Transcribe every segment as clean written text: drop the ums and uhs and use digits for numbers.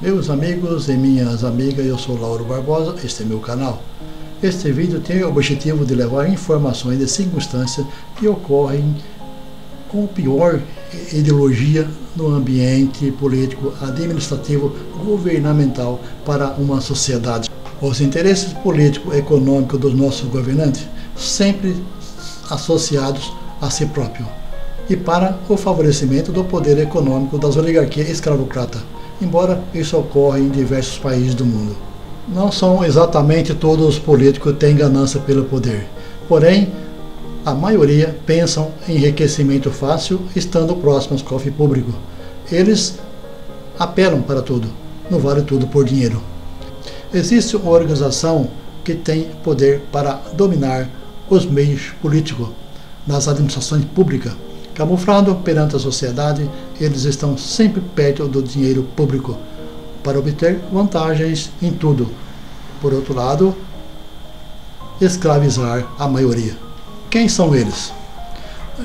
Meus amigos e minhas amigas, eu sou Lauro Barbosa, este é meu canal. Este vídeo tem o objetivo de levar informações de circunstâncias que ocorrem com pior ideologia no ambiente político, administrativo, governamental para uma sociedade. Os interesses políticos e econômicos dos nossos governantes sempre associados a si próprio e para o favorecimento do poder econômico das oligarquias escravocratas, embora isso ocorra em diversos países do mundo. Não são exatamente todos os políticos que têm ganância pelo poder, porém, a maioria pensam em enriquecimento fácil estando próximos ao cofre público. Eles apelam para tudo, não vale tudo por dinheiro. Existe uma organização que tem poder para dominar os meios políticos nas administrações públicas. Camuflado perante a sociedade, eles estão sempre perto do dinheiro público para obter vantagens em tudo. Por outro lado, escravizar a maioria. Quem são eles?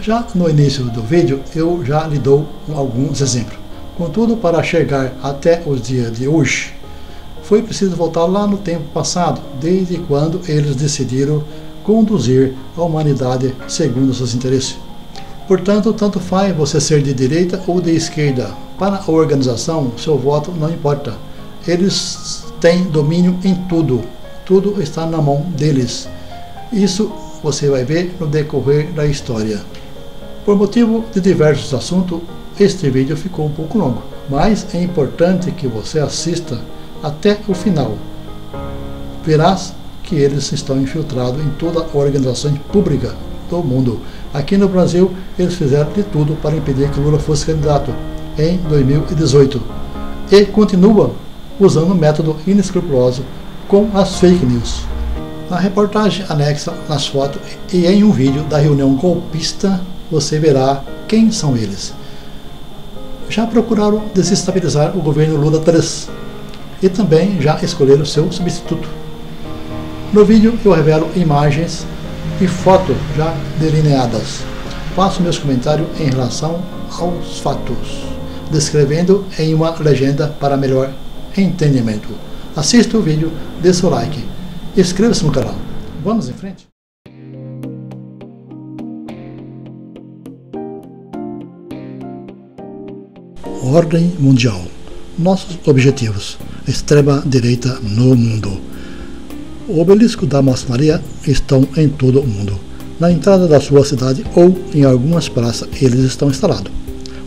Já no início do vídeo eu já lhe dou alguns exemplos. Contudo, para chegar até os dias de hoje, foi preciso voltar lá no tempo passado, desde quando eles decidiram conduzir a humanidade segundo seus interesses. Portanto, tanto faz você ser de direita ou de esquerda. Para a organização, seu voto não importa. Eles têm domínio em tudo. Tudo está na mão deles. Isso você vai ver no decorrer da história. Por motivo de diversos assuntos, este vídeo ficou um pouco longo, mas é importante que você assista até o final. Verás que eles estão infiltrados em toda a organização pública do mundo. Aqui no Brasil, eles fizeram de tudo para impedir que Lula fosse candidato em 2018 e continuam usando o método inescrupuloso com as fake news. Na reportagem anexa nas fotos e em um vídeo da reunião golpista, você verá quem são eles. Já procuraram desestabilizar o governo Lula 3 e também já escolheram seu substituto. No vídeo eu revelo imagens e fotos já delineadas. Faço meus comentários em relação aos fatos, descrevendo em uma legenda para melhor entendimento. Assista o vídeo, dê seu like, inscreva-se no canal. Vamos em frente? Ordem mundial. Nossos objetivos: extrema direita no mundo. O obelisco da maçonaria estão em todo o mundo. Na entrada da sua cidade ou em algumas praças eles estão instalados.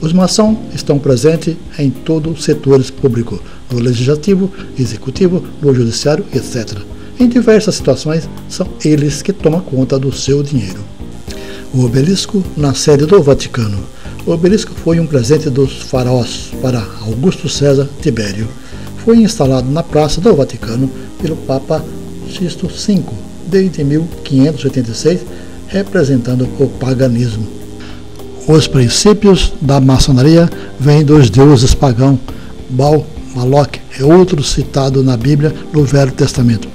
Os maçons estão presentes em todos os setores públicos, no legislativo, executivo, no judiciário, etc. Em diversas situações, são eles que tomam conta do seu dinheiro. O obelisco na sede do Vaticano. O obelisco foi um presente dos faraós para Augusto César Tibério. Foi instalado na Praça do Vaticano pelo Papa Sixto V, desde 1586, representando o paganismo. Os princípios da maçonaria vêm dos deuses pagãos, Baal, Moloch e outros citados na Bíblia no Velho Testamento.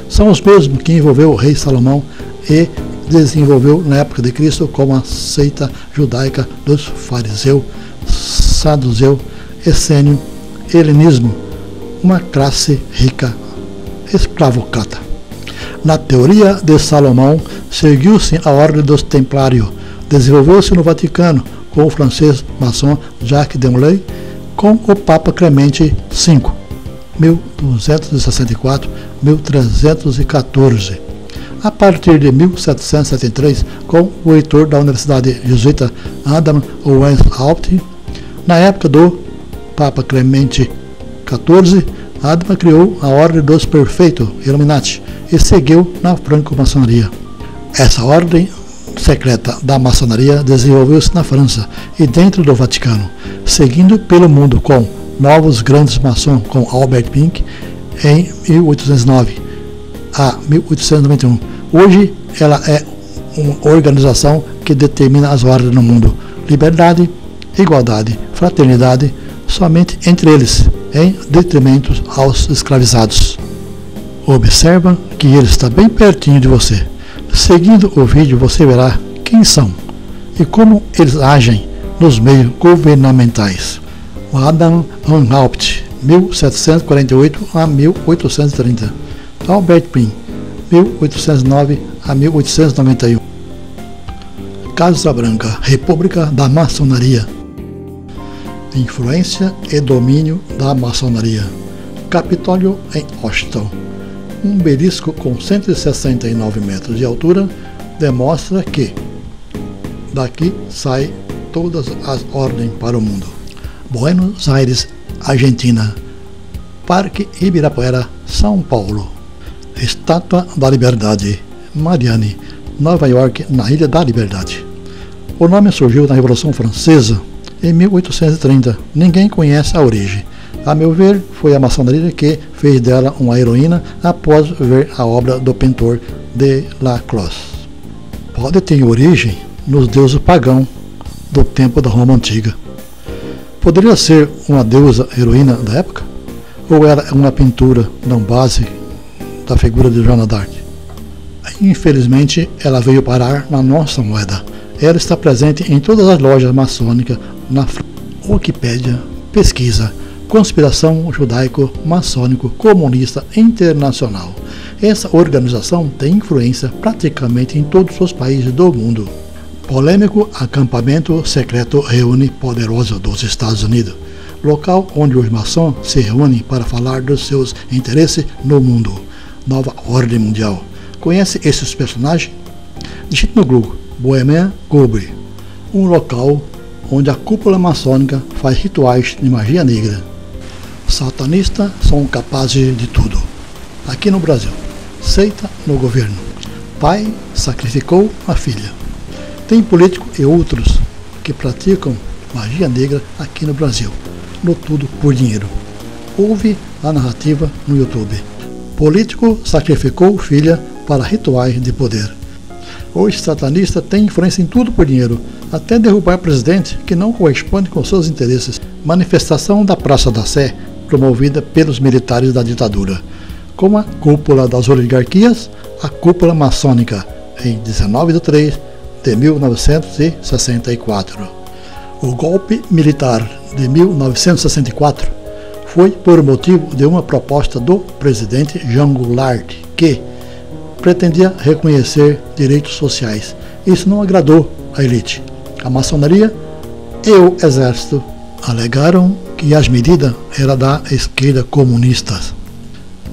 São os mesmos que envolveu o rei Salomão e desenvolveu na época de Cristo como a seita judaica dos fariseus, saduceu, essênio, helenismo, uma classe rica escravocrata. Na teoria de Salomão, seguiu-se a ordem dos templários, desenvolveu-se no Vaticano com o francês maçom Jacques Demolay, com o Papa Clemente V, 1264-1314. A partir de 1773, com o reitor da Universidade Jesuíta Adam Weishaupt, na época do Papa Clemente XIV, Adam criou a Ordem dos Perfeitos, Illuminati, e seguiu na franco-maçonaria. Essa ordem secreta da maçonaria desenvolveu-se na França e dentro do Vaticano, seguindo pelo mundo com novos grandes maçons com Albert Pink em 1809 a 1891. Hoje ela é uma organização que determina as ordens no mundo: liberdade, igualdade, fraternidade, somente entre eles, em detrimento aos escravizados. Observa que ele está bem pertinho de você. Seguindo o vídeo você verá quem são e como eles agem nos meios governamentais. O Adam Weishaupt, 1748 a 1830. Albert Prim, 1809 a 1891. Casa Branca, República da Maçonaria. Influência e domínio da maçonaria. Capitólio em Washington. Um belisco com 169 metros de altura demonstra que daqui saem todas as ordens para o mundo. Buenos Aires, Argentina. Parque Ibirapuera, São Paulo. Estátua da Liberdade, Marianne, Nova York, na Ilha da Liberdade. O nome surgiu na Revolução Francesa em 1830. Ninguém conhece a origem. A meu ver, foi a maçonaria que fez dela uma heroína após ver a obra do pintor Delacroix. Pode ter origem nos deuses pagãos do tempo da Roma Antiga. Poderia ser uma deusa heroína da época? Ou era uma pintura não base da figura de Joana d'Arc? Infelizmente, ela veio parar na nossa moeda. Ela está presente em todas as lojas maçônicas na Wikipédia. Pesquisa: Conspiração Judaico-Maçônico-Comunista Internacional. Essa organização tem influência praticamente em todos os países do mundo. Polêmico acampamento secreto reúne poderoso dos Estados Unidos. Local onde os maçons se reúnem para falar dos seus interesses no mundo. Nova ordem mundial. Conhece esses personagens? Digite no Google Bohemian Grove, um local onde a cúpula maçônica faz rituais de magia negra. Satanistas são capazes de tudo. Aqui no Brasil, seita no governo. Pai sacrificou a filha. Tem político e outros que praticam magia negra aqui no Brasil. No tudo por dinheiro. Ouve a narrativa no YouTube. Político sacrificou filha para rituais de poder. Os satanistas têm influência em tudo por dinheiro, até derrubar presidente que não corresponde com seus interesses. Manifestação da Praça da Sé, promovida pelos militares da ditadura. Como a cúpula das oligarquias, a cúpula maçônica, em 19 de 3 de 1964. O golpe militar de 1964 foi por motivo de uma proposta do presidente Jean Goulart, que pretendia reconhecer direitos sociais. Isso não agradou a elite. A maçonaria e o exército alegaram que as medidas eram da esquerda comunista.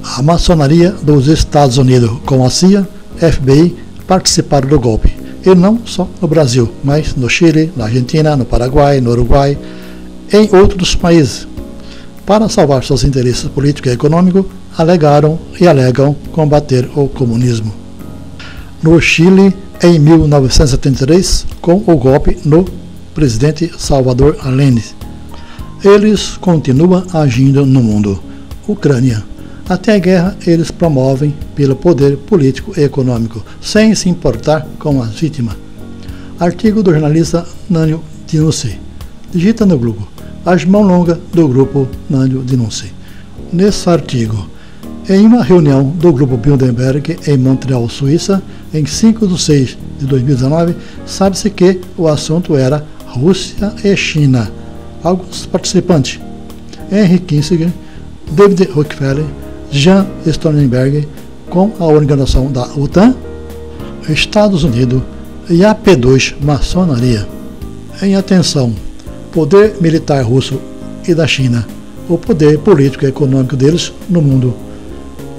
A maçonaria dos Estados Unidos, com a CIA, FBI, participaram do golpe. E não só no Brasil, mas no Chile, na Argentina, no Paraguai, no Uruguai, em outros países. Para salvar seus interesses políticos e econômicos, alegaram e alegam combater o comunismo. No Chile, em 1973, com o golpe no presidente Salvador Allende. Eles continuam agindo no mundo. Ucrânia. Até a guerra, eles promovem pelo poder político e econômico, sem se importar com as vítimas. Artigo do jornalista Nânio Dinucci. Digita no Google as mãos longas do grupo Nânio Dinucci. Nesse artigo, em uma reunião do grupo Bilderberg em Montreal, Suíça, em 5 de 6 de 2019, sabe-se que o assunto era Rússia e China. Alguns participantes: Henry Kissinger, David Rockefeller, Jean Stoltenberg, com a organização da OTAN, Estados Unidos e a P2 Maçonaria. Em atenção, poder militar russo e da China, o poder político e econômico deles no mundo.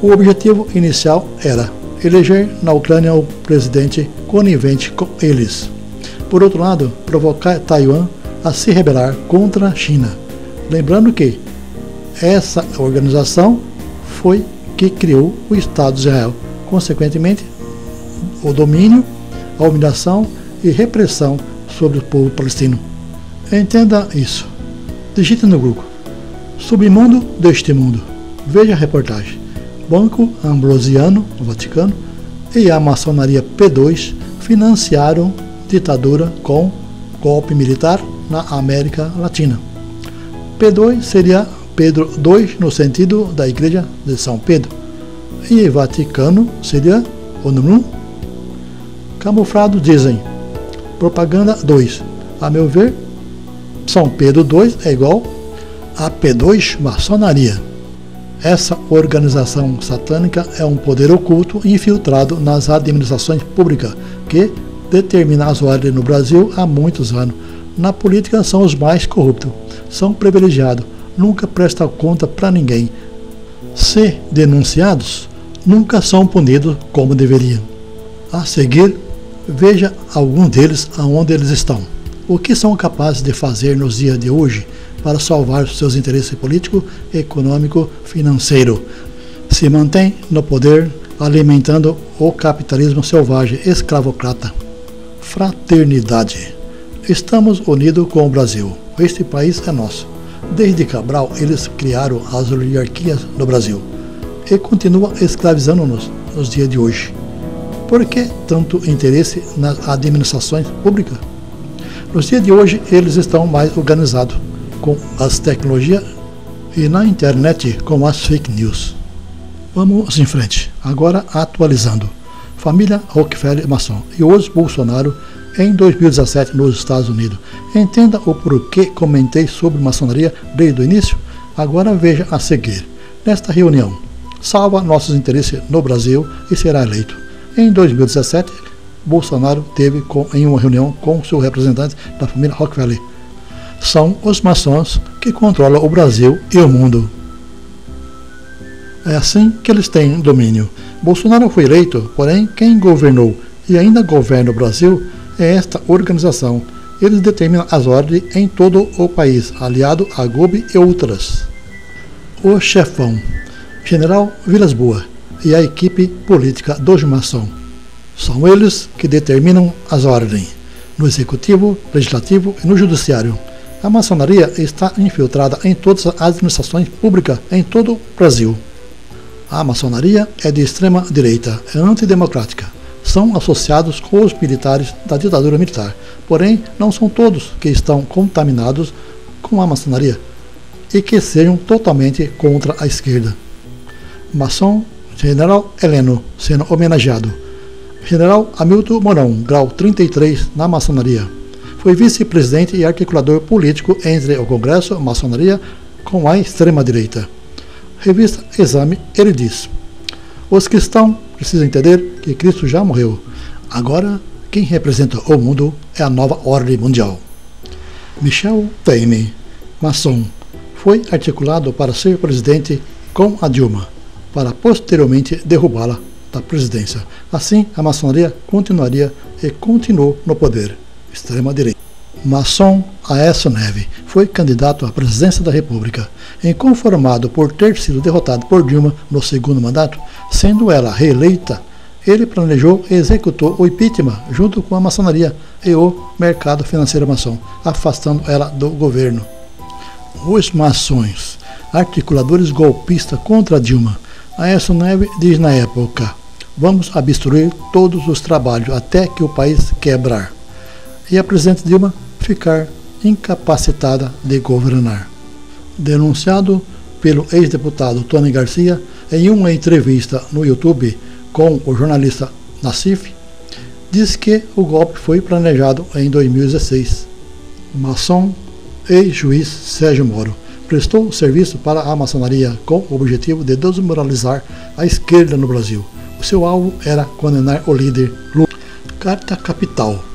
O objetivo inicial era eleger na Ucrânia o presidente conivente com eles. Por outro lado, provocar Taiwan a se rebelar contra a China. Lembrando que essa organização foi que criou o Estado de Israel. Consequentemente, o domínio, a humilhação e repressão sobre o povo palestino. Entenda isso. Digite no Google Submundo deste mundo. Veja a reportagem. Banco Ambrosiano, no Vaticano, e a maçonaria P2 financiaram ditadura com golpe militar na América Latina. P2 seria Pedro II no sentido da Igreja de São Pedro, e Vaticano seria o número 1. Camuflado dizem Propaganda 2. A meu ver, São Pedro II é igual A P2 Maçonaria. Essa organização satânica é um poder oculto infiltrado nas administrações públicas que determina as ordens no Brasil há muitos anos. Na política são os mais corruptos, são privilegiados, nunca prestam conta para ninguém. Se denunciados, nunca são punidos como deveriam. A seguir, veja alguns deles aonde eles estão. O que são capazes de fazer nos dias de hoje para salvar seus interesses político, econômico, financeiro. Se mantém no poder, alimentando o capitalismo selvagem escravocrata. Fraternidade. Estamos unidos com o Brasil. Este país é nosso. Desde Cabral, eles criaram as oligarquias no Brasil e continuam escravizando-nos nos dias de hoje. Por que tanto interesse nas administrações públicas? Nos dias de hoje, eles estão mais organizados com as tecnologias e na internet com as fake news. Vamos em frente. Agora atualizando. Família Rockefeller maçom e hoje Bolsonaro em 2017 nos Estados Unidos. Entenda o porquê comentei sobre maçonaria desde o início? Agora veja a seguir. Nesta reunião, salva nossos interesses no Brasil e será eleito. Em 2017, Bolsonaro teve em uma reunião com seu representante da família Rockefeller. São os maçons que controlam o Brasil e o mundo. É assim que eles têm domínio. Bolsonaro foi eleito, porém quem governou e ainda governa o Brasil é esta organização. Eles determinam as ordens em todo o país, aliado a Globo e outras. O chefão, General Vilas Boas, e a equipe política dos maçons. São eles que determinam as ordens, no executivo, legislativo e no judiciário. A maçonaria está infiltrada em todas as administrações públicas em todo o Brasil. A maçonaria é de extrema direita, é antidemocrática. São associados com os militares da ditadura militar. Porém, não são todos que estão contaminados com a maçonaria e que sejam totalmente contra a esquerda. Maçom General Heleno, sendo homenageado. General Hamilton Mourão, grau 33 na maçonaria. Foi vice-presidente e articulador político entre o Congresso, a maçonaria, com a extrema-direita. Revista Exame, ele diz: os cristãos precisam entender que Cristo já morreu. Agora, quem representa o mundo é a nova ordem mundial. Michel Temer, maçom, foi articulado para ser presidente com a Dilma, para posteriormente derrubá-la da presidência. Assim, a maçonaria continuaria e continuou no poder. Extrema-direita. Maçom Aécio Neves foi candidato à presidência da República. Inconformado por ter sido derrotado por Dilma no segundo mandato, sendo ela reeleita, ele planejou e executou o impeachment junto com a maçonaria e o mercado financeiro maçom, afastando ela do governo. Os maçons, articuladores golpistas contra Dilma. Aécio Neves diz na época: vamos obstruir todos os trabalhos até que o país quebrar e a presidente Dilma ficar incapacitada de governar. Denunciado pelo ex-deputado Tony Garcia em uma entrevista no YouTube com o jornalista Nassif, diz que o golpe foi planejado em 2016. Maçom ex-juiz Sérgio Moro prestou serviço para a maçonaria com o objetivo de desmoralizar a esquerda no Brasil. O seu alvo era condenar o líder Lula. Carta Capital.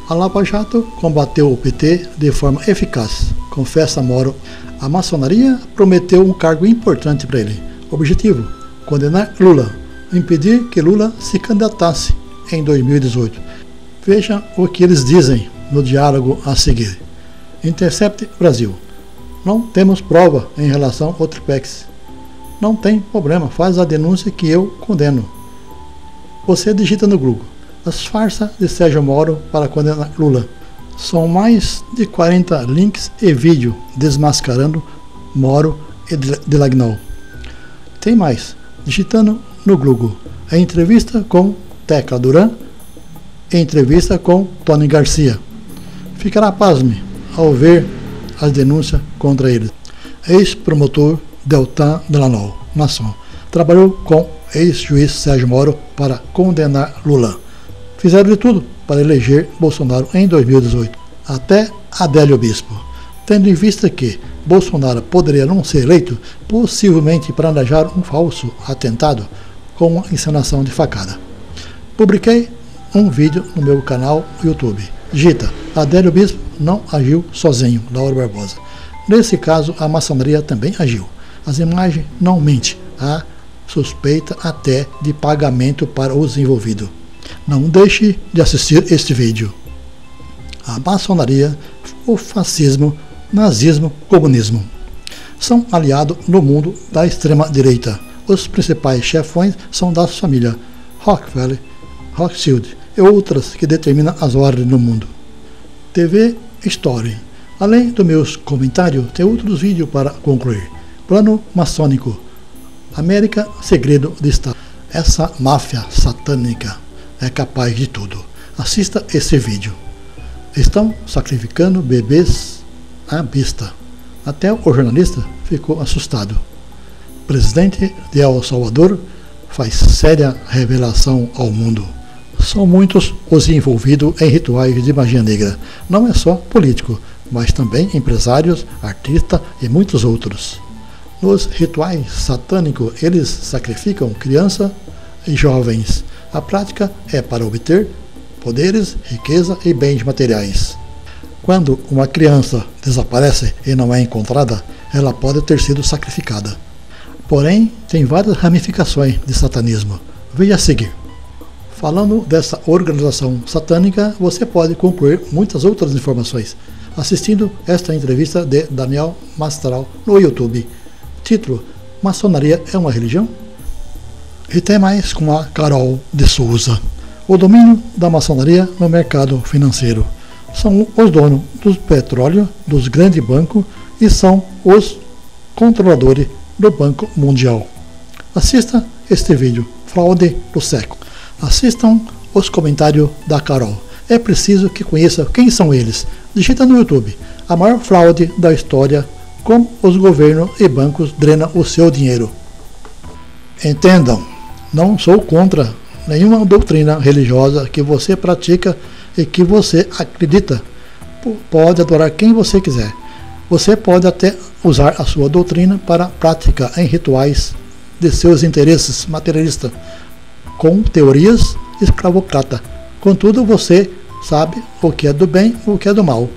A Lava Jato combateu o PT de forma eficaz, confessa Moro. A maçonaria prometeu um cargo importante para ele. Objetivo: condenar Lula, impedir que Lula se candidatasse em 2018. Veja o que eles dizem no diálogo a seguir. Intercept Brasil. Não temos prova em relação ao Tripex. Não tem problema, faz a denúncia que eu condeno. Você digita no Google: as farsas de Sérgio Moro para condenar Lula. São mais de 40 links e vídeo desmascarando Moro e Delagnol. Tem mais, digitando no Google: a entrevista com Tecla Duran, entrevista com Tony Garcia. Ficará pasme ao ver as denúncias contra ele. Ex-promotor Deltan Delagnol, maçom, trabalhou com ex-juiz Sérgio Moro para condenar Lula. Fizeram de tudo para eleger Bolsonaro em 2018, até Adélio Bispo. Tendo em vista que Bolsonaro poderia não ser eleito, possivelmente planejar um falso atentado com uma encenação de facada. Publiquei um vídeo no meu canal YouTube. Digita: Adélio Bispo não agiu sozinho, Lauro Barbosa. Nesse caso, a maçonaria também agiu. As imagens não mentem. Há suspeita até de pagamento para os envolvidos. Não deixe de assistir este vídeo. A maçonaria, o fascismo, nazismo, comunismo são aliados no mundo da extrema-direita. Os principais chefões são das famílias Rockefeller, Rothschild e outras que determinam as ordens no mundo. TV Story. Além dos meus comentários, tem outros vídeos para concluir. Plano maçônico. América, segredo de Estado. Essa máfia satânica é capaz de tudo. Assista esse vídeo. Estão sacrificando bebês à vista. Até o jornalista ficou assustado. Presidente de El Salvador faz séria revelação ao mundo. São muitos os envolvidos em rituais de magia negra. Não é só político, mas também empresários, artistas e muitos outros. Nos rituais satânicos, eles sacrificam crianças e jovens. A prática é para obter poderes, riqueza e bens materiais. Quando uma criança desaparece e não é encontrada, ela pode ter sido sacrificada. Porém, tem várias ramificações de satanismo. Veja a seguir. Falando dessa organização satânica, você pode concluir muitas outras informações assistindo esta entrevista de Daniel Mastral no YouTube. Título: Maçonaria é uma religião? E tem mais com a Carol de Souza. O domínio da maçonaria no mercado financeiro. São os donos do petróleo, dos grandes bancos e são os controladores do Banco Mundial. Assista este vídeo, Fraude do Século. Assistam os comentários da Carol. É preciso que conheça quem são eles. Digita no YouTube: a maior fraude da história, como os governos e bancos drenam o seu dinheiro. Entendam, não sou contra nenhuma doutrina religiosa que você pratica e que você acredita. Pode adorar quem você quiser. Você pode até usar a sua doutrina para prática em rituais de seus interesses materialistas, com teorias escravocratas. Contudo, você sabe o que é do bem e o que é do mal.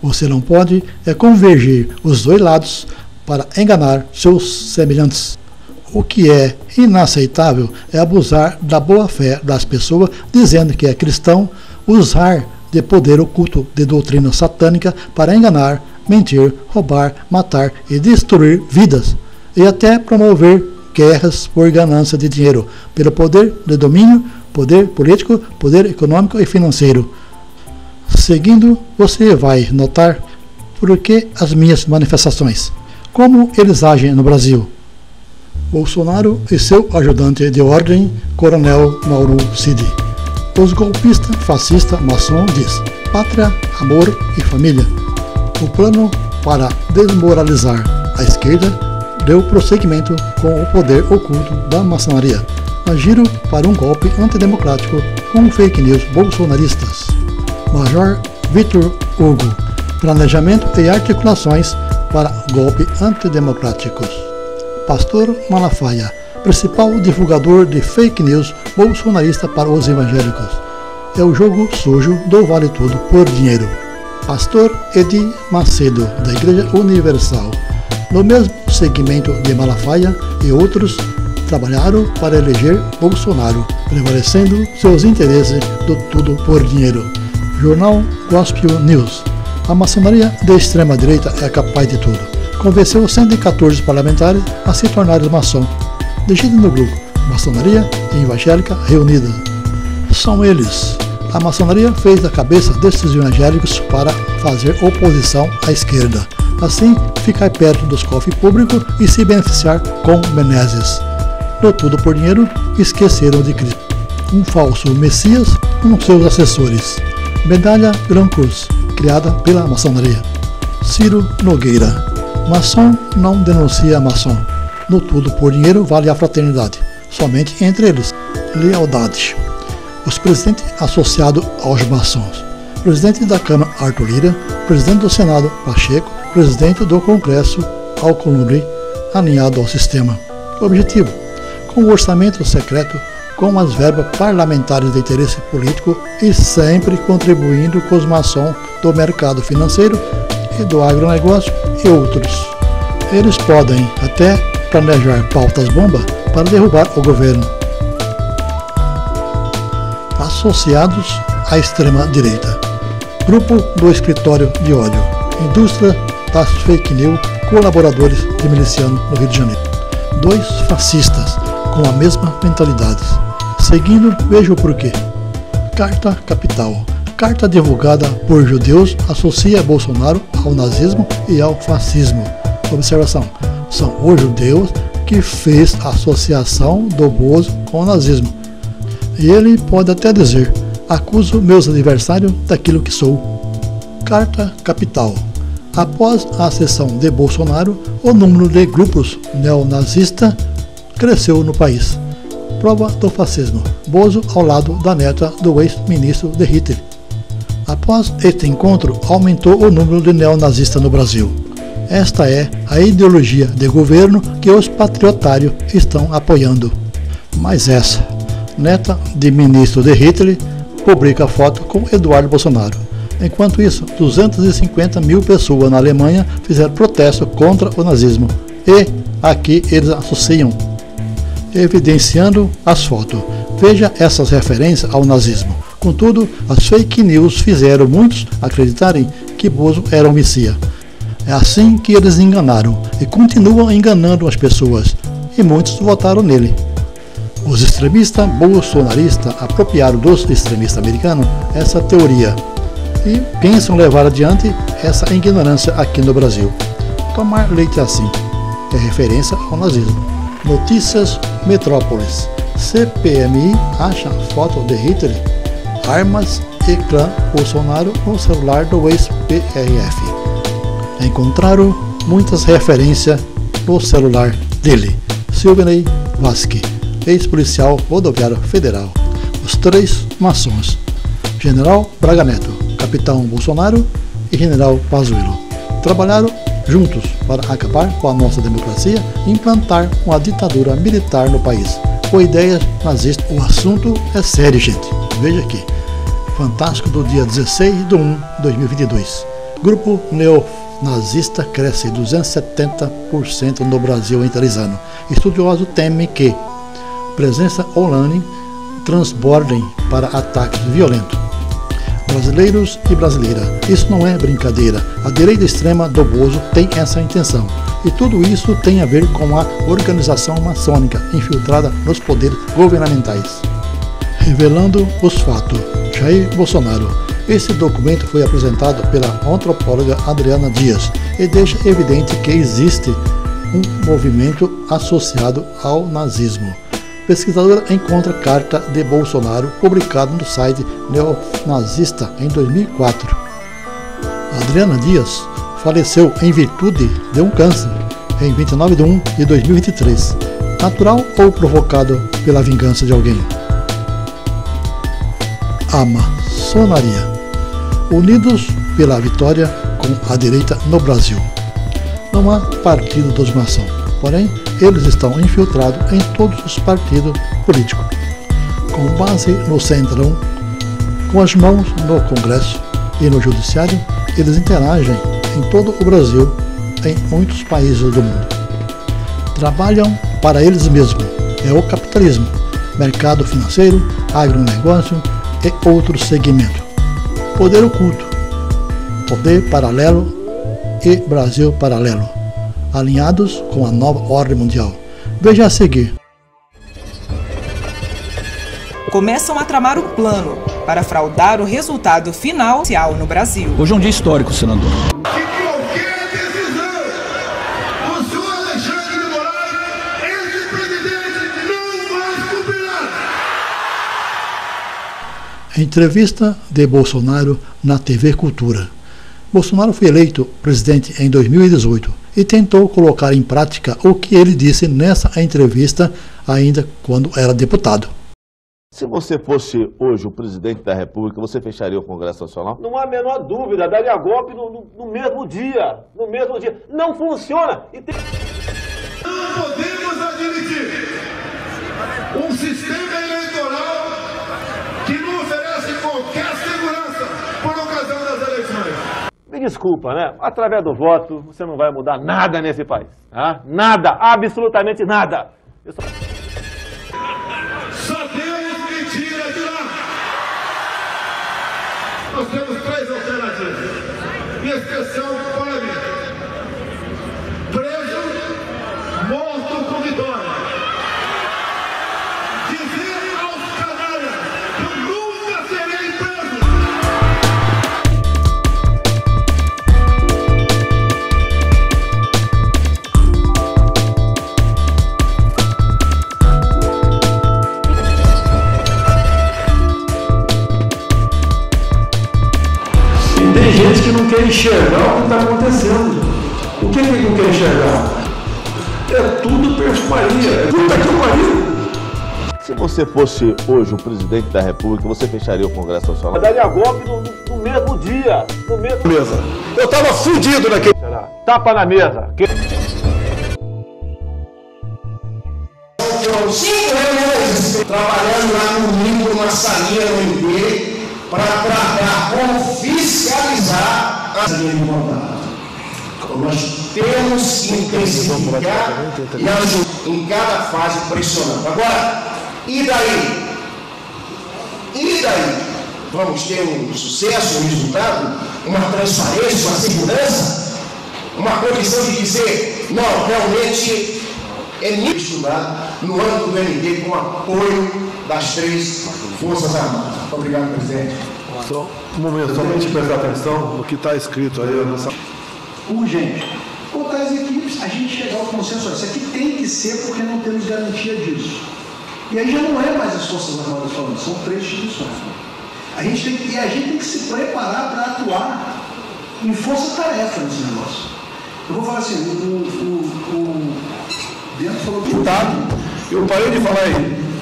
Você não pode convergir os dois lados para enganar seus semelhantes. O que é inaceitável é abusar da boa-fé das pessoas, dizendo que é cristão, usar de poder oculto de doutrina satânica para enganar, mentir, roubar, matar e destruir vidas, e até promover guerras por ganância de dinheiro, pelo poder de domínio, poder político, poder econômico e financeiro. Seguindo, você vai notar por que as minhas manifestações. Como eles agem no Brasil. Bolsonaro e seu ajudante de ordem, Coronel Mauro Cid. Os golpistas fascistas maçom diz: pátria, amor e família. O plano para desmoralizar a esquerda deu prosseguimento com o poder oculto da maçonaria. Agiram para um golpe antidemocrático com fake news bolsonaristas. Major Vitor Hugo. Planejamento e articulações para golpe antidemocráticos. Pastor Malafaia. Principal divulgador de fake news bolsonarista para os evangélicos. É o jogo sujo do vale tudo por dinheiro. Pastor Edir Macedo, da Igreja Universal. No mesmo segmento de Malafaia e outros, trabalharam para eleger Bolsonaro, prevalecendo seus interesses do tudo por dinheiro. Jornal Gospel News. A maçonaria de extrema-direita é capaz de tudo. Convenceu 114 parlamentares a se tornarem maçom. Digite no Google: Maçonaria Evangélica Reunida. São eles. A maçonaria fez a cabeça desses evangélicos para fazer oposição à esquerda. Assim, ficar perto dos cofres públicos e se beneficiar com Menezes. No tudo por dinheiro, esqueceram de Cristo. Um falso Messias com seus assessores. Medalha Grand Cruz, criada pela maçonaria. Ciro Nogueira. Maçom não denuncia maçom. No tudo por dinheiro vale a fraternidade, somente entre eles. Lealdade. Os presidentes associados aos maçons. Presidente da Câmara Arthur Lira, presidente do Senado Pacheco, presidente do Congresso Alcolumbre, alinhado ao sistema. Objetivo: com o orçamento secreto, com as verbas parlamentares de interesse político e sempre contribuindo com os maçons do mercado financeiro e do agronegócio e outros. Eles podem até planejar pautas-bomba para derrubar o governo. Associados à extrema-direita. Grupo do escritório de ódio. Indústria das fake news, colaboradores de miliciano no Rio de Janeiro. 2 fascistas com a mesma mentalidade. Seguindo, veja o porquê. Carta Capital. Carta divulgada por judeus associa Bolsonaro ao nazismo e ao fascismo. Observação: são os judeus que fez a associação do Bozo com o nazismo. E ele pode até dizer: acuso meus adversários daquilo que sou. Carta Capital. Após a ascensão de Bolsonaro, o número de grupos neonazistas cresceu no país. Prova do fascismo: Bozo ao lado da neta do ex-ministro de Hitler. Após este encontro, aumentou o número de neonazistas no Brasil. Esta é a ideologia de governo que os patriotários estão apoiando. Mas essa, neta de ministro de Hitler, publica foto com Eduardo Bolsonaro. Enquanto isso, 250 mil pessoas na Alemanha fizeram protesto contra o nazismo. E aqui eles associam, evidenciando as fotos. Veja essas referências ao nazismo. Contudo, as fake news fizeram muitos acreditarem que Bozo era um messias. É assim que eles enganaram e continuam enganando as pessoas. E muitos votaram nele. Os extremistas bolsonaristas apropriaram dos extremistas americanos essa teoria e pensam levar adiante essa ignorância aqui no Brasil. Tomar leite assim é referência ao nazismo. Notícias Metrópolis. CPMI acha foto de Hitler, armas e clã Bolsonaro no celular do ex-PRF. Encontraram muitas referências no celular dele. Silvinei Vasque, ex-policial rodoviário federal. Os 3 maçons: General Braga Neto, Capitão Bolsonaro e General Pazuello, trabalharam juntos para acabar com a nossa democracia e implantar uma ditadura militar no país, com ideias nazistas. O assunto é sério, gente. Veja aqui. Fantástico do dia 16/1/2022. Grupo neonazista cresce 270% no Brasil em 3 anos. Estudiosos temem que presença online transbordem para ataques violentos. Brasileiros e brasileiras, isso não é brincadeira. A direita extrema do Bozo tem essa intenção. E tudo isso tem a ver com a organização maçônica infiltrada nos poderes governamentais. Revelando os fatos. Jair Bolsonaro. Esse documento foi apresentado pela antropóloga Adriana Dias e deixa evidente que existe um movimento associado ao nazismo. Pesquisadora encontra carta de Bolsonaro publicada no site neonazista em 2004. Adriana Dias faleceu em virtude de um câncer em 29/1/2023. Natural ou provocado pela vingança de alguém? A maçonaria. Unidos pela vitória com a direita no Brasil. Não há partido dos maçons, porém eles estão infiltrados em todos os partidos políticos. Com base no Centrão, com as mãos no Congresso e no Judiciário, eles interagem em todo o Brasil, em muitos países do mundo. Trabalham para eles mesmos, é o capitalismo, mercado financeiro, agronegócio e outros segmentos. Poder oculto, poder paralelo e Brasil paralelo, alinhados com a nova ordem mundial. Veja a seguir. Começam a tramar um plano para fraudar o resultado final no Brasil. Hoje é um dia histórico, senador. Entrevista de Bolsonaro na TV Cultura. Bolsonaro foi eleito presidente em 2018 e tentou colocar em prática o que ele disse nessa entrevista ainda quando era deputado. Se você fosse hoje o presidente da República, você fecharia o Congresso Nacional? Não há a menor dúvida, daria golpe no mesmo dia. No mesmo dia. Não funciona. Não podemos admitir um sistema eleitoral que não oferece qualquer segurança por ocasião das eleições. Me desculpa, né? Através do voto, você não vai mudar nada nesse país. Tá? Nada, absolutamente nada. Só Deus me tira de lá. Nós temos três alternativas. Em exceção para mim. Preso, morto com vitória. Dizer aos canalhas que eu nunca serei preso. Tem gente que não quer enxergar o que está acontecendo. O que ele não quer enxergar? É tudo perfumaria. Puta que pariu! Se você fosse hoje o presidente da República, você fecharia o Congresso Nacional? Daria golpe no mesmo dia. No mesmo Mesa. Eu tava fudido naquele. Tapa na mesa. Foram 5 anos trabalhando lá no Limpo, numa salinha no MP, para tratar como fiscalizar a linha de contato. Nós temos que intensificar e ajudar em cada fase pressionando. Agora, e daí? E daí? Vamos ter um sucesso, um resultado, uma transparência, uma segurança, uma condição de dizer, não, realmente é nítido estudar no âmbito do MP com apoio das 3 Forças Armadas. Muito obrigado, presidente. Só um momento, só para a gente prestar atenção no que está escrito aí nessa. Urgente. Colocar as equipes, a gente chegar ao consenso. Isso aqui tem que ser porque não temos garantia disso. E aí já não é mais as Forças Armadas falando, são 3 instituições. A gente tem que se preparar para atuar em força-tarefa nesse negócio. Eu vou falar assim, o Bento falou que eu parei de falar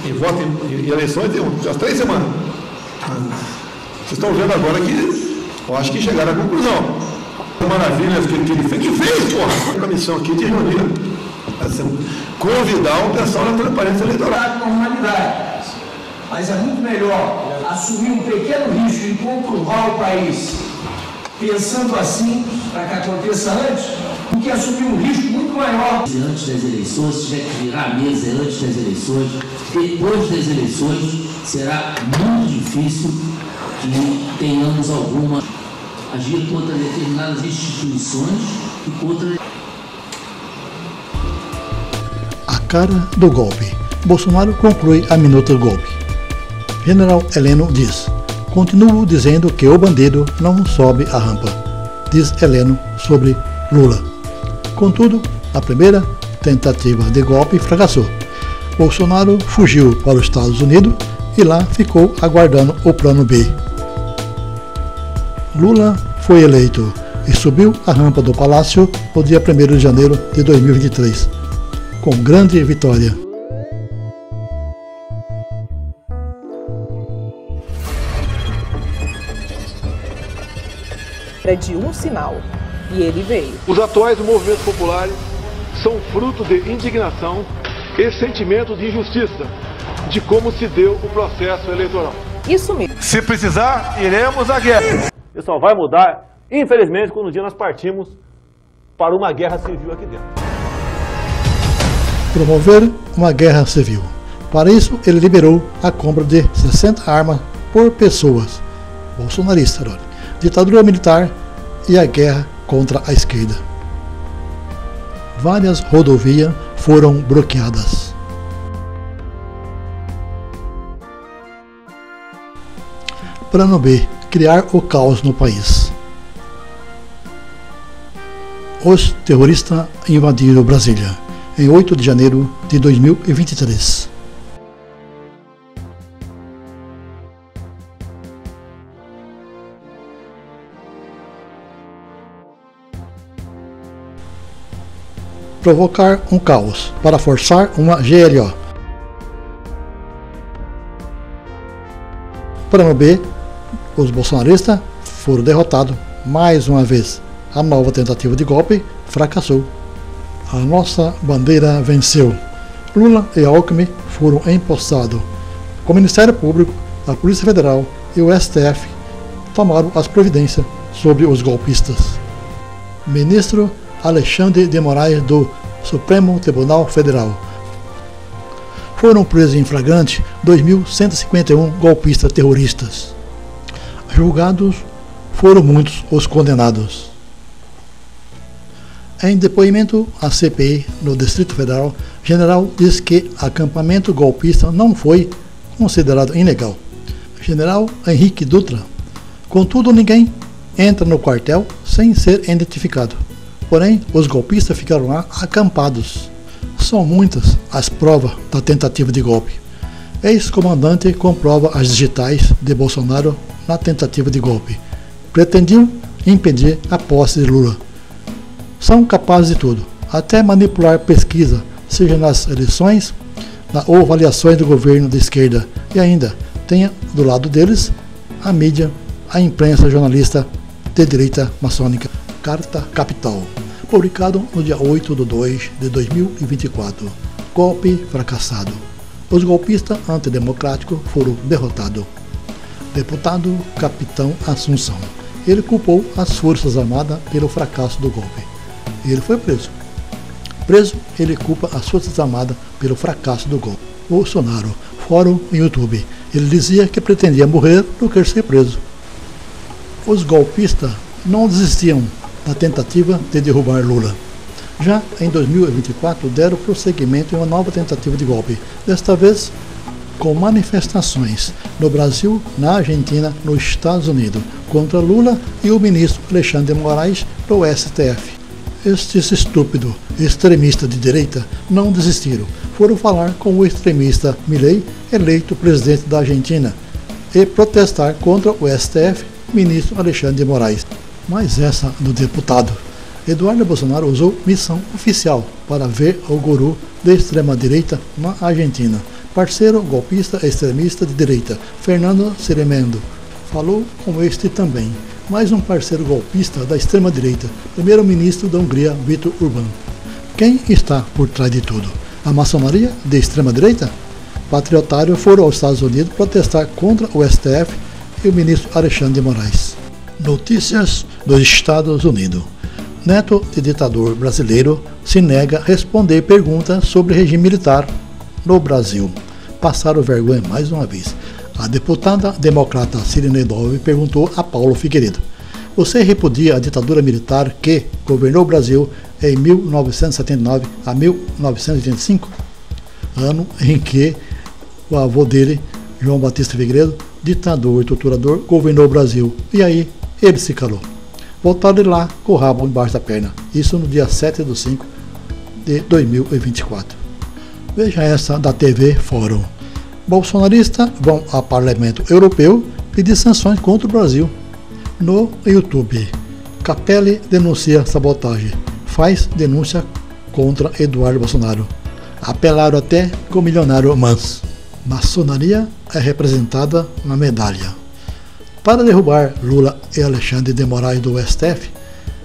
em voto em eleições tem umas 3 semanas. Vocês estão vendo agora que eu acho que chegaram à conclusão. Maravilhas que ele fez, porra! A missão aqui de reunir, assim, convidar o pessoal na transparência eleitoral. normalidade. Mas é muito melhor assumir um pequeno risco e comprovar o país pensando assim, para que aconteça antes, do que assumir um risco muito maior. Antes das eleições, se tiver que virar a mesa antes das eleições, depois das eleições, será muito difícil que tenhamos alguma agir contra determinadas instituições e contra... A cara do golpe. Bolsonaro conclui a minuta do golpe. General Heleno diz: continuo dizendo que o bandido não sobe a rampa. Diz Heleno sobre Lula. Contudo, a primeira tentativa de golpe fracassou. Bolsonaro fugiu para os Estados Unidos e lá ficou aguardando o plano B. Lula foi eleito e subiu a rampa do Palácio no dia 1º de janeiro de 2023, com grande vitória. Era de um sinal, e ele veio. Os atuais movimentos populares são fruto de indignação e sentimento de injustiça de como se deu o processo eleitoral. Isso mesmo. Se precisar, iremos à guerra. Isso só vai mudar, infelizmente, quando um dia nós partimos para uma guerra civil aqui dentro. Promover uma guerra civil. Para isso, ele liberou a compra de 60 armas por pessoas. Bolsonarista, olha. Ditadura militar e a guerra contra a esquerda. Várias rodovias foram bloqueadas. Plano B. Criar o caos no país. Os terroristas invadiram Brasília em 8 de janeiro de 2023. Provocar um caos para forçar uma GLO. Plano B, os bolsonaristas foram derrotados mais uma vez. A nova tentativa de golpe fracassou. A nossa bandeira venceu. Lula e Alckmin foram empossados. O Ministério Público, a Polícia Federal e o STF tomaram as providências sobre os golpistas. Ministro Alexandre de Moraes do Supremo Tribunal Federal. Foram presos em flagrante 2.151 golpistas terroristas. Julgados, foram muitos os condenados. Em depoimento à CPI no Distrito Federal, o general diz que acampamento golpista não foi considerado ilegal. General Henrique Dutra. Contudo, ninguém entra no quartel sem ser identificado. Porém, os golpistas ficaram lá acampados. São muitas as provas da tentativa de golpe. Ex-comandante comprova as digitais de Bolsonaro na tentativa de golpe. Pretendiam impedir a posse de Lula. São capazes de tudo, até manipular pesquisa, seja nas eleições ou avaliações do governo de esquerda. E ainda tenha do lado deles a mídia, a imprensa jornalista de direita maçônica. Carta Capital, publicado no dia 8/2/2024. Golpe fracassado. Os golpistas antidemocráticos foram derrotados. Deputado Capitão Assunção. Ele culpou as Forças Armadas pelo fracasso do golpe. Ele foi preso. Preso, ele culpa as Forças Armadas pelo fracasso do golpe. Bolsonaro, fórum no YouTube. Ele dizia que pretendia morrer do que ser preso. Os golpistas não desistiam da tentativa de derrubar Lula. Já em 2024, deram prosseguimento em uma nova tentativa de golpe, desta vez com manifestações no Brasil, na Argentina, nos Estados Unidos, contra Lula e o ministro Alexandre de Moraes do STF. Estes estúpidos extremistas de direita não desistiram. Foram falar com o extremista Milei, eleito presidente da Argentina, e protestar contra o STF, ministro Alexandre de Moraes. Mas essa do deputado. Eduardo Bolsonaro usou missão oficial para ver o guru da extrema-direita na Argentina. Parceiro golpista extremista de direita, Fernando Seremendo, falou com este também. Mais um parceiro golpista da extrema-direita, primeiro-ministro da Hungria, Viktor Orbán. Quem está por trás de tudo? A maçonaria de extrema-direita? Patriotários foram aos Estados Unidos protestar contra o STF e o ministro Alexandre de Moraes. Notícias dos Estados Unidos. Neto de ditador brasileiro se nega a responder perguntas sobre regime militar no Brasil. Passaram vergonha mais uma vez. A deputada democrata Cirine Dove perguntou a Paulo Figueiredo: você repudia a ditadura militar que governou o Brasil em 1979 a 1985? Ano em que o avô dele, João Batista Figueiredo, ditador e torturador, governou o Brasil. E aí ele se calou. Voltaram lá com o rabo embaixo da perna. Isso no dia 7/5/2024. Veja essa da TV Fórum. Bolsonaristas vão ao Parlamento Europeu pedir sanções contra o Brasil. No YouTube, Capelli denuncia sabotagem. Faz denúncia contra Eduardo Bolsonaro. Apelaram até com o milionário Mans. Maçonaria é representada na medalha. Para derrubar Lula e Alexandre de Moraes do STF,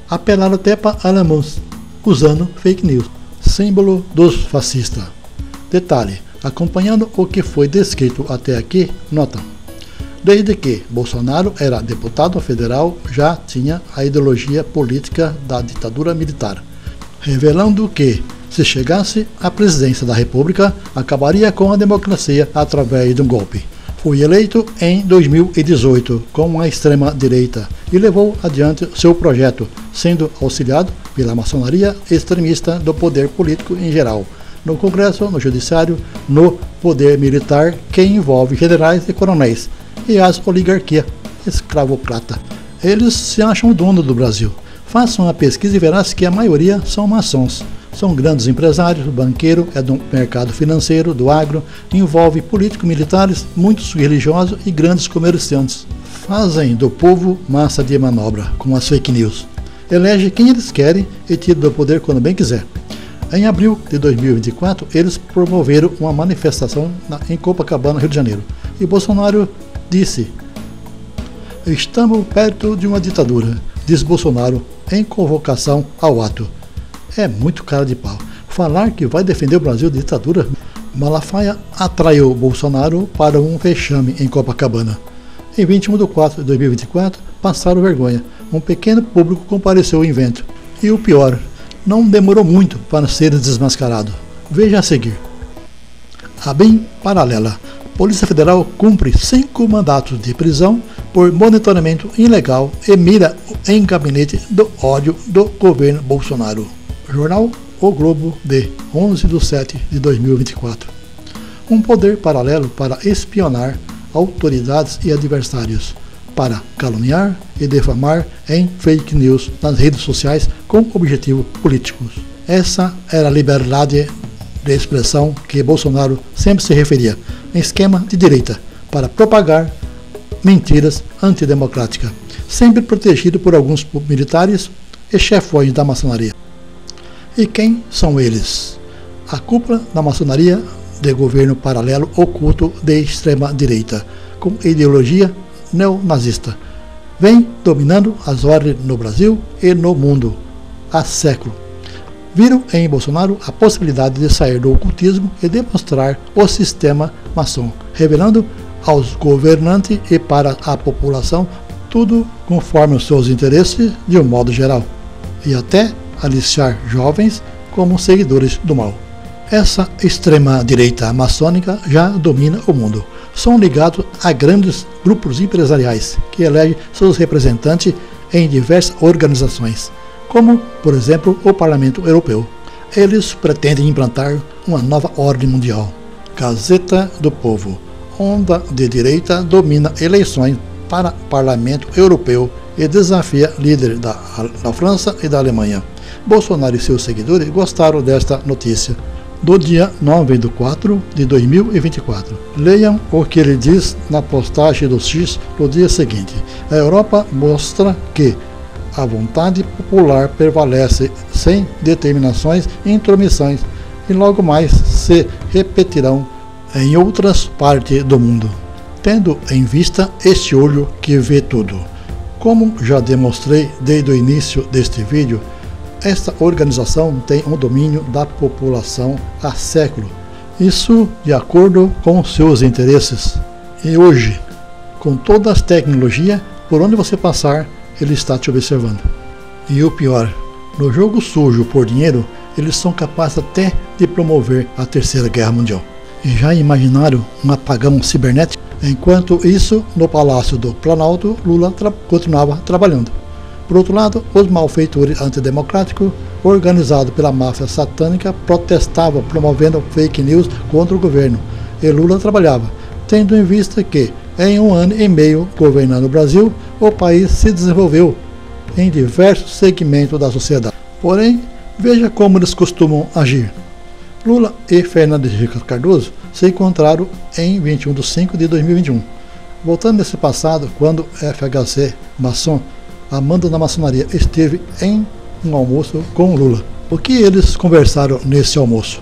apelaram até para Alamans, usando fake news, símbolo dos fascistas. Detalhe, acompanhando o que foi descrito até aqui, nota: desde que Bolsonaro era deputado federal, já tinha a ideologia política da ditadura militar, revelando que, se chegasse à presidência da República, acabaria com a democracia através de um golpe. Foi eleito em 2018 com a extrema-direita e levou adiante seu projeto, sendo auxiliado pela maçonaria extremista do poder político em geral, no Congresso, no Judiciário, no poder militar, que envolve generais e coronéis, e as oligarquias escravocrata. Eles se acham donos do Brasil. Façam uma pesquisa e verás que a maioria são maçons. São grandes empresários, banqueiro, é do mercado financeiro, do agro, envolve políticos militares, muitos religiosos e grandes comerciantes. Fazem do povo massa de manobra com as fake news. Elege quem eles querem e tira do poder quando bem quiser. Em abril de 2024, eles promoveram uma manifestação em Copacabana, Rio de Janeiro. E Bolsonaro disse: "Estamos perto de uma ditadura", diz Bolsonaro em convocação ao ato. É muito cara de pau. Falar que vai defender o Brasil de ditadura? Malafaia atraiu Bolsonaro para um vexame em Copacabana. Em 21 de 4 de 2024, passaram vergonha. Um pequeno público compareceu ao evento. E o pior, não demorou muito para ser desmascarado. Veja a seguir. A bem paralela. Polícia Federal cumpre 5 mandatos de prisão por monitoramento ilegal e mira em gabinete do ódio do governo Bolsonaro. Jornal O Globo, de 11/7 de 2024. Um poder paralelo para espionar autoridades e adversários, para caluniar e difamar em fake news nas redes sociais com objetivos políticos. Essa era a liberdade de expressão que Bolsonaro sempre se referia, em esquema de direita, para propagar mentiras antidemocráticas, sempre protegido por alguns militares e chefões da maçonaria. E quem são eles? A cúpula da maçonaria de governo paralelo oculto de extrema direita, com ideologia neonazista, vem dominando as ordens no Brasil e no mundo há séculos. Viram em Bolsonaro a possibilidade de sair do ocultismo e demonstrar o sistema maçom, revelando aos governantes e para a população tudo conforme os seus interesses de um modo geral, e até aliciar jovens como seguidores do mal. Essa extrema-direita maçônica já domina o mundo. São ligados a grandes grupos empresariais que elegem seus representantes em diversas organizações, como, por exemplo, o Parlamento Europeu. Eles pretendem implantar uma nova ordem mundial. Gazeta do Povo. Onda de direita domina eleições para Parlamento Europeu e desafia líderes da França e da Alemanha. Bolsonaro e seus seguidores gostaram desta notícia. Do dia 9 de 4 de 2024. Leiam o que ele diz na postagem do X no dia seguinte. A Europa mostra que a vontade popular prevalece sem determinações e intromissões e logo mais se repetirão em outras partes do mundo, tendo em vista este olho que vê tudo. Como já demonstrei desde o início deste vídeo, esta organização tem um domínio da população há séculos, isso de acordo com seus interesses. E hoje, com todas as tecnologias, por onde você passar, ele está te observando. E o pior, no jogo sujo por dinheiro, eles são capazes até de promover a Terceira Guerra Mundial. E já imaginaram um apagão cibernético? Enquanto isso, no Palácio do Planalto, Lula continuava trabalhando. Por outro lado, os malfeitores antidemocráticos, organizados pela máfia satânica, protestavam promovendo fake news contra o governo. E Lula trabalhava, tendo em vista que, em 1 ano e meio governando o Brasil, o país se desenvolveu em diversos segmentos da sociedade. Porém, veja como eles costumam agir. Lula e Fernando Henrique Cardoso se encontraram em 21 de 5 de 2021. Voltando nesse passado, quando FHC maçom, amando na maçonaria, esteve em um almoço com Lula. O que eles conversaram nesse almoço?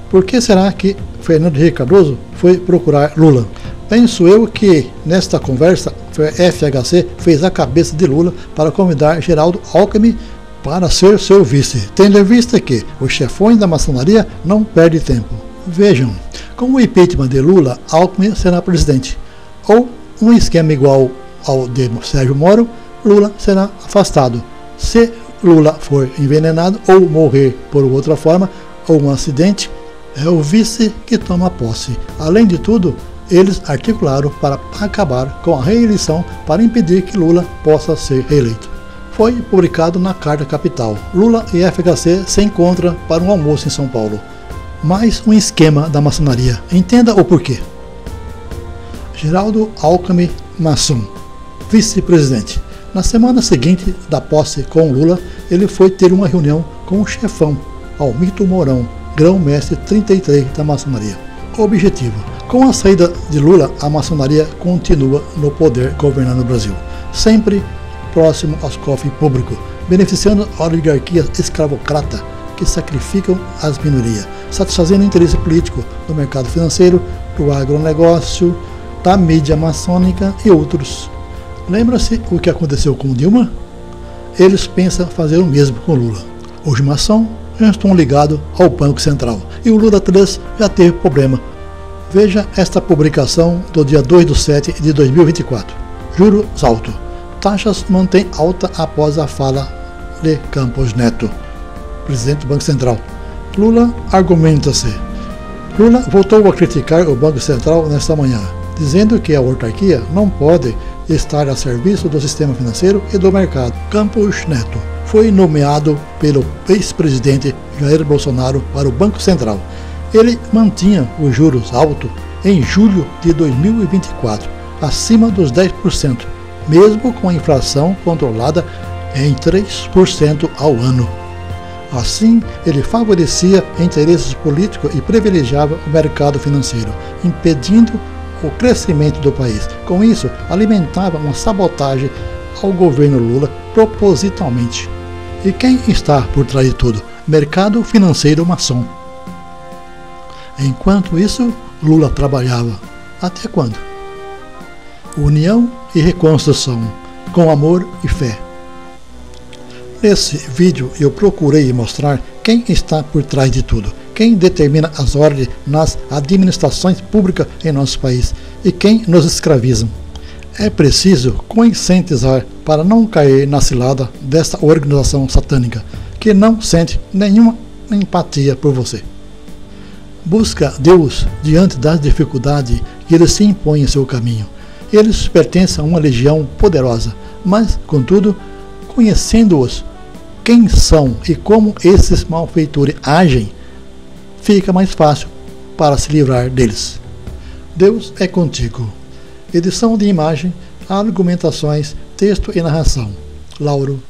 Por que será que Fernando Henrique Cardoso foi procurar Lula? Penso eu que nesta conversa FHC fez a cabeça de Lula para convidar Geraldo Alckmin para ser seu vice, tendo em vista que os chefões da maçonaria não perdem tempo. Vejam, com o impeachment de Lula, Alckmin será presidente, ou um esquema igual ao de Sérgio Moro, Lula será afastado. Se Lula for envenenado ou morrer por outra forma, ou um acidente, é o vice que toma posse. Além de tudo, eles articularam para acabar com a reeleição para impedir que Lula possa ser reeleito. Foi publicado na Carta Capital. Lula e FHC se encontram para um almoço em São Paulo. Mais um esquema da maçonaria. Entenda o porquê. Geraldo Alckmin, maçom, vice-presidente. Na semana seguinte da posse com Lula, ele foi ter uma reunião com o chefão, Almito Mourão, grão-mestre 33 da maçonaria. Objetivo: com a saída de Lula, a maçonaria continua no poder governando o Brasil, sempre próximo aos cofres públicos, beneficiando a oligarquia escravocrata que sacrificam as minorias, satisfazendo o interesse político do mercado financeiro, do agronegócio, da mídia maçônica e outros. Lembra-se o que aconteceu com Dilma? Eles pensam fazer o mesmo com Lula. Os maçons já estão ligados ao Banco Central e o Lula 3 já teve problema. Veja esta publicação do dia 2/7 de 2024. Juros altos. Taxas mantém alta após a fala de Campos Neto, presidente do Banco Central. Lula argumenta-se. Lula voltou a criticar o Banco Central nesta manhã, dizendo que a autarquia não pode estar a serviço do sistema financeiro e do mercado. Campos Neto foi nomeado pelo ex-presidente Jair Bolsonaro para o Banco Central. Ele mantinha os juros altos em julho de 2024, acima dos 10%, mesmo com a inflação controlada em 3% ao ano. Assim, ele favorecia interesses políticos e privilegiava o mercado financeiro, impedindo o crescimento do país. Com isso, alimentava uma sabotagem ao governo Lula propositalmente. E quem está por trás de tudo? Mercado financeiro maçom. Enquanto isso, Lula trabalhava. Até quando? União e reconstrução, com amor e fé. Nesse vídeo eu procurei mostrar quem está por trás de tudo, quem determina as ordens nas administrações públicas em nosso país e quem nos escraviza. É preciso conscientizar para não cair na cilada desta organização satânica, que não sente nenhuma empatia por você. Busca Deus diante das dificuldades que Ele se impõe em seu caminho. Eles pertencem a uma legião poderosa, mas, contudo, conhecendo-os, quem são e como esses malfeitores agem, fica mais fácil para se livrar deles. Deus é contigo. Edição de imagem, argumentações, texto e narração. Lauro